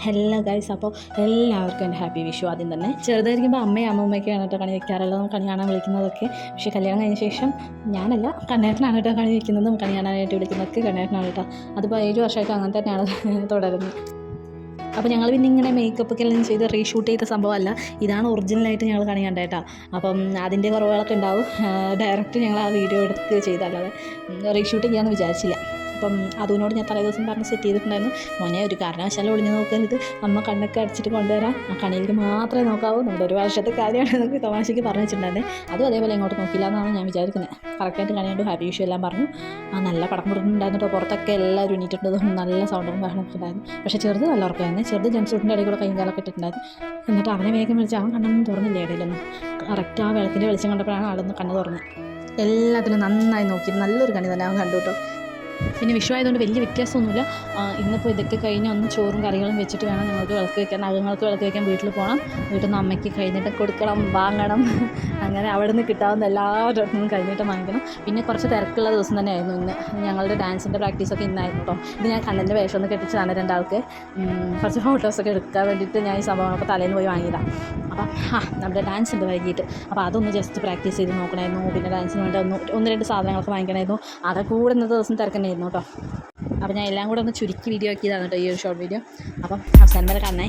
Hello guys, അപ്പോൾ എല്ലാവർക്കും എൻ്റെ ഹാപ്പി വിഷു. ആദ്യം തന്നെ ചെറുതായിരിക്കുമ്പോൾ അമ്മയും അമ്മൂമ്മയൊക്കെയാണ് കേട്ടോ കണി വയ്ക്കാറുള്ളതും കണി കാണാൻ വിളിക്കുന്നതൊക്കെ. പക്ഷേ കല്യാണം കഴിഞ്ഞ ശേഷം ഞാനല്ല, കണ്ണേട്ടനാണ് കേട്ടോ കണി വയ്ക്കുന്നതും കണി കാണാനായിട്ട് വിളിക്കുന്നതൊക്കെ കണ്ണേട്ടനാണ് കേട്ടോ. അതിപ്പോൾ 7 വർഷമായിട്ട് അങ്ങനെ തന്നെയാണ് തുടരുന്നത്. അപ്പോൾ ഞങ്ങൾ പിന്നെ ഇങ്ങനെ മേക്കപ്പൊക്കെ എല്ലാം ചെയ്ത് റീഷൂട്ട് ചെയ്ത സംഭവമല്ല, ഇതാണ് ഒറിജിനലായിട്ട് ഞങ്ങൾ കണി കണ്ടേട്ടാ. അപ്പം അതിൻ്റെ കുറവുകളൊക്കെ ഉണ്ടാവും. ഡയറക്റ്റ് ഞങ്ങൾ ആ വീഡിയോ എടുത്ത് ചെയ്തല്ലാതെ റീഷൂട്ട് ചെയ്യാമെന്ന് വിചാരിച്ചില്ല. അപ്പം അതിനോട് ഞാൻ തലേ ദിവസം പറഞ്ഞ് സെറ്റ് ചെയ്തിട്ടുണ്ടായിരുന്നു, മോനെ ഒരു കാരണവശാലും ഒളിഞ്ഞു നോക്കരുത്, അമ്മ കണ്ണൊക്കെ അടിച്ചിട്ട് കൊണ്ടുവരാം, ആ കണിയിലേക്ക് മാത്രമേ നോക്കാവൂ, നമ്മുടെ ഒരു വർഷത്തെ കാര്യമാണ് എന്നൊക്കെ തമാശയ്ക്ക് പറഞ്ഞു വെച്ചിട്ടുണ്ടായിരുന്നേ. അതും അതേപോലെ ഇങ്ങോട്ട് നോക്കില്ല എന്നാണ് ഞാൻ വിചാരിക്കുന്നത്. കറക്റ്റായിട്ട് കണി കണ്ടു, ഹാപ്പി വിഷു എല്ലാം പറഞ്ഞു. നല്ല പടം പൊടുന്നുണ്ടായിരുന്നു. പുറത്തൊക്കെ എല്ലാവരും എണീറ്റിട്ടുണ്ടതും നല്ല സൗണ്ടും ബഹളമൊക്കെ ഉണ്ടായിരുന്നു. പക്ഷേ ചെറുത് നല്ല ഉറക്കമായിരുന്നു. ചെറുത് ജംസൂട്ടിൻ്റെ ഇടയിൽ കൂടെ കൈയും കാലൊക്കെ ഇട്ടിട്ടുണ്ടായിരുന്നു. എന്നിട്ട് അവനെ വേഗം വിളിച്ച് അവൻ കണ്ണൊന്നും തുറന്നില്ല ഇടയിലൊന്നും. കറക്റ്റ് ആ വെളക്കിൻ്റെ വെളിച്ചം കണ്ടപ്പോഴാണ് ആളൊന്ന് കണ്ണ് തുറന്നത്. എല്ലാത്തിലും നന്നായി നോക്കി നല്ലൊരു കണി തന്നെ അവൻ കണ്ടു കേട്ടോ. പിന്നെ വിഷു ആയതുകൊണ്ട് വലിയ വ്യത്യാസമൊന്നുമില്ല. ഇന്നിപ്പോൾ ഇതൊക്കെ കഴിഞ്ഞ് ഒന്ന് ചോറും കറികളും വെച്ചിട്ട് വേണം ഞങ്ങൾക്ക് വിളക്ക് വയ്ക്കാൻ, നഖങ്ങൾക്ക് വിളക്ക് വയ്ക്കാൻ വീട്ടിൽ പോകണം. വീട്ടിൽ നിന്ന് അമ്മയ്ക്ക് കഴിഞ്ഞിട്ട് കൊടുക്കണം, വാങ്ങണം. അങ്ങനെ അവിടെ നിന്ന് കിട്ടാവുന്ന എല്ലാവരും കഴിഞ്ഞിട്ട് വാങ്ങിക്കണം. പിന്നെ കുറച്ച് തിരക്കുള്ള ദിവസം തന്നെയായിരുന്നു ഇന്ന്. ഞങ്ങളുടെ ഡാൻസിൻ്റെ പ്രാക്ടീസൊക്കെ ഇന്നായിരുന്നു കേട്ടോ. ഇത് ഞാൻ കണ്ണൻ്റെ വേഷം ഒന്ന് കെട്ടിച്ചതാണ് രണ്ടാൾക്ക്. കുറച്ച് ഫോട്ടോസൊക്കെ എടുക്കാൻ വേണ്ടിയിട്ട് ഞാൻ ഈ സംഭവങ്ങളൊക്കെ തലേന്ന് പോയി വാങ്ങിയതാണ്. അപ്പം നമ്മുടെ ഡാൻസ് ഉണ്ട് വൈകിട്ട്, അപ്പോൾ അതൊന്ന് ജസ്റ്റ് പ്രാക്ടീസ് ചെയ്ത് നോക്കണമായിരുന്നു. പിന്നെ ഡാൻസിന് വേണ്ടി ഒന്ന് രണ്ട് സാധനങ്ങളൊക്കെ വാങ്ങിക്കണമായിരുന്നു. അതൊക്കെ കൂടെ ഇന്നത്തെ ദിവസം തിരക്കണമായിരുന്നു കേട്ടോ. അപ്പോൾ ഞാൻ എല്ലാം കൂടെ ഒന്ന് ചുരുക്കി വീഡിയോ ആക്കിയതാണ് കേട്ടോ ഈ ഒരു ഷോർട്ട് വീഡിയോ. അപ്പം അവസാനം വരെ കാണണേ.